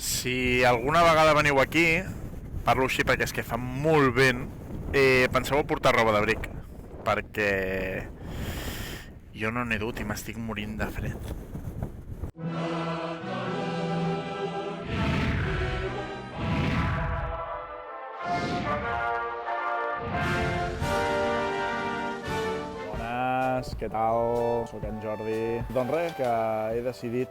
Si alguna vegada veniu aquí, parlo així perquè és que fa molt vent, penseu a portar roba d'abric, perquè jo no n'he dut i m'estic morint de fred. Què tal? Soc en Jordi. Doncs res, que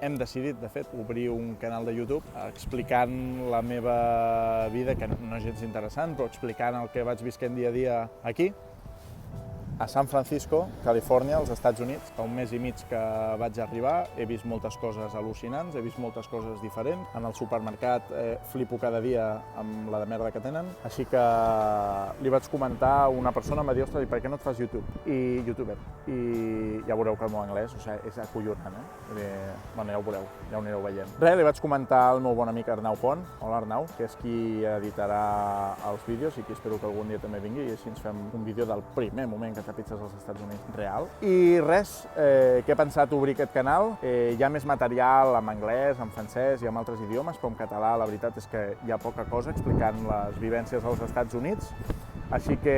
hem decidit, de fet, obrir un canal de YouTube explicant la meva vida, que no és gens interessant, però explicant el que vaig visquent dia a dia aquí, a San Francisco, Califòrnia, als Estats Units. Fa un mes i mig que vaig arribar, he vist moltes coses al·lucinants, he vist moltes coses diferents. En el supermercat flipo cada dia amb la de merda que tenen. Així que li vaig comentar a una persona, em va dir, ostres, per què no et fas YouTuber? I ja veureu que el meu anglès, és acollonant, Bueno, ja ho veureu, ja ho anireu veient. Res, li vaig comentar al meu bon amic Arnau Font, hola Arnau, que és qui editarà els vídeos i qui espero que algun dia també vingui i així ens fem un vídeo del primer moment que trepitges als Estats Units real. I res, que he pensat obrir aquest canal. Hi ha més material en anglès, en francès i en altres idiomes, però en català la veritat és que hi ha poca cosa explicant les vivències als Estats Units. Així que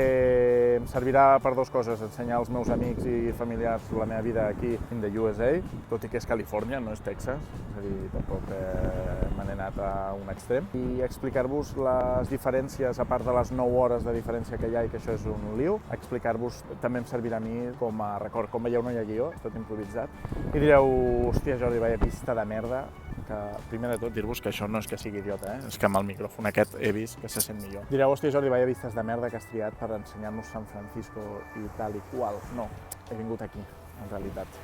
em servirà per dues coses, ensenyar als meus amics i familiars la meva vida aquí in the USA, tot i que és Califòrnia, no és Texas, és a dir, tampoc me n'he anat a un extrem, i explicar-vos les diferències, a part de les 9 hores de diferència que hi ha i que això és un liu, explicar-vos també em servirà a mi com a record. Com veieu, no hi ha guió, és tot improvisat. I direu, hòstia Jordi, vaya pista de merda, que primer de tot dir-vos que això no és que sigui idiota, és que amb el micròfon aquest he vist que se sent millor. Direu, hòstia Jordi, vaya vistes de merda que has triat per ensenyar-nos San Francisco i tal i qual. No, he vingut aquí, en realitat,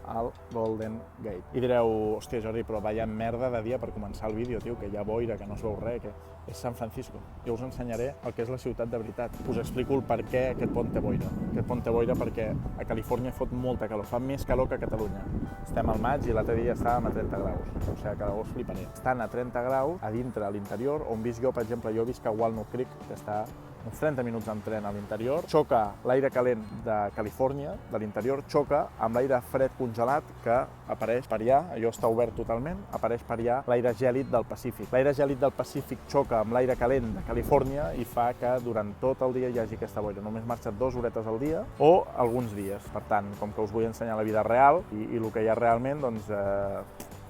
al Golden Gate. I direu, hòstia Jordi, però vaya merda de dia per començar el vídeo, tio, que hi ha boira, que no es veu res, que és San Francisco. Jo us ensenyaré el que és la ciutat de veritat. Us explico el per què aquest pont té boira. Aquest pont té boira perquè a Califòrnia fot molta calor, fa més calor que a Catalunya. Estem al maig i l'altre dia estàvem a 30 graus, o sigui que us fliparé. Estan a 30 graus a dintre, a l'interior, on visc jo, per exemple, jo visc a Walnut Creek, que està uns 30 minuts en tren a l'interior, xoca l'aire calent de Califòrnia, de l'interior, xoca amb l'aire fred congelat que apareix per allà, allò està obert totalment, apareix per allà l'aire gèlid del Pacífic. L'aire gèlid del Pacífic xoca amb l'aire calent de Califòrnia i fa que durant tot el dia hi hagi aquesta boira. Només marxa 2 horetes al dia o alguns dies. Per tant, com que us vull ensenyar la vida real i el que hi ha realment, doncs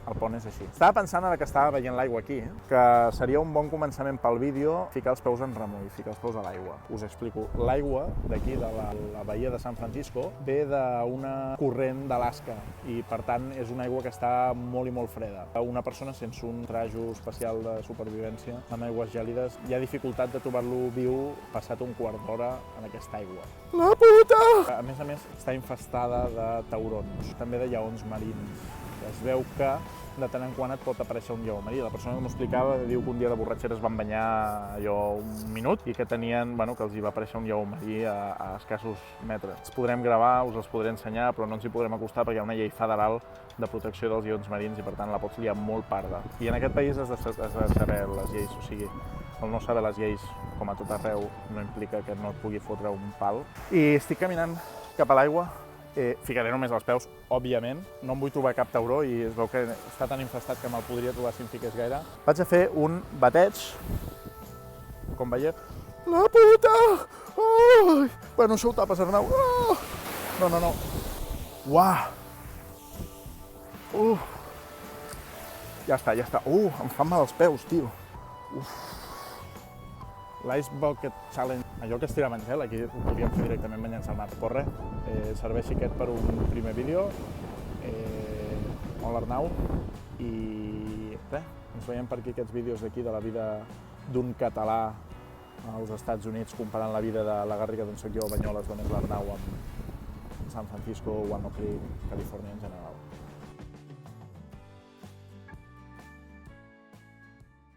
el pont és així. Estava pensant ara que estava veient l'aigua aquí, que seria un bon començament pel vídeo ficar els peus en remull, ficar els peus a l'aigua. Us explico. L'aigua d'aquí, de la bahia de San Francisco, ve d'una corrent d'Alaska i, per tant, és una aigua que està molt i molt freda. Una persona sense un trajo especial de supervivència amb aigües gèlides hi ha dificultat de trobar-lo viu passat un quart d'hora en aquesta aigua. La puta! A més, està infestada de taurons, també de lleons marins. Es veu que de tant en quant et pot aparèixer un lleó marí. La persona que m'ho explicava diu que un dia de borratxera es van banyar allò un minut i que tenien, que els hi va aparèixer un lleó marí a escassos metres. Els podrem gravar, us els podré ensenyar, però no ens hi podrem acostar perquè hi ha una llei federal de protecció dels lleons marins i per tant la pots liar molt parda. I en aquest país has de saber les lleis, o sigui, el no saber les lleis, com a tot arreu, no implica que no et pugui fotre un pal. I estic caminant cap a l'aigua. Ficaré només els peus, òbviament. No em vull trobar cap tauró i es veu que està tan infestat que me'l podria trobar si em fiqués gaire. Vaig a fer un bateig, com veieu. La puta! Oh! Bueno, això ho tapes, Arnau. Oh! No. Uah! Ja està. Em fan mal els peus, tio. L'Ice Bucket Challenge, allò que es tira amb gel, aquí ho podríem fer directament banyant-se al mar. Però res, serveixi aquest per un primer vídeo. Hola Arnau. I res, ens veiem per aquí aquests vídeos d'aquí de la vida d'un català als Estats Units comparant la vida de la Garriga d'on soc jo, Banyoles, d'on és l'Arnau, amb San Francisco, Walnut Creek, Califòrnia en general.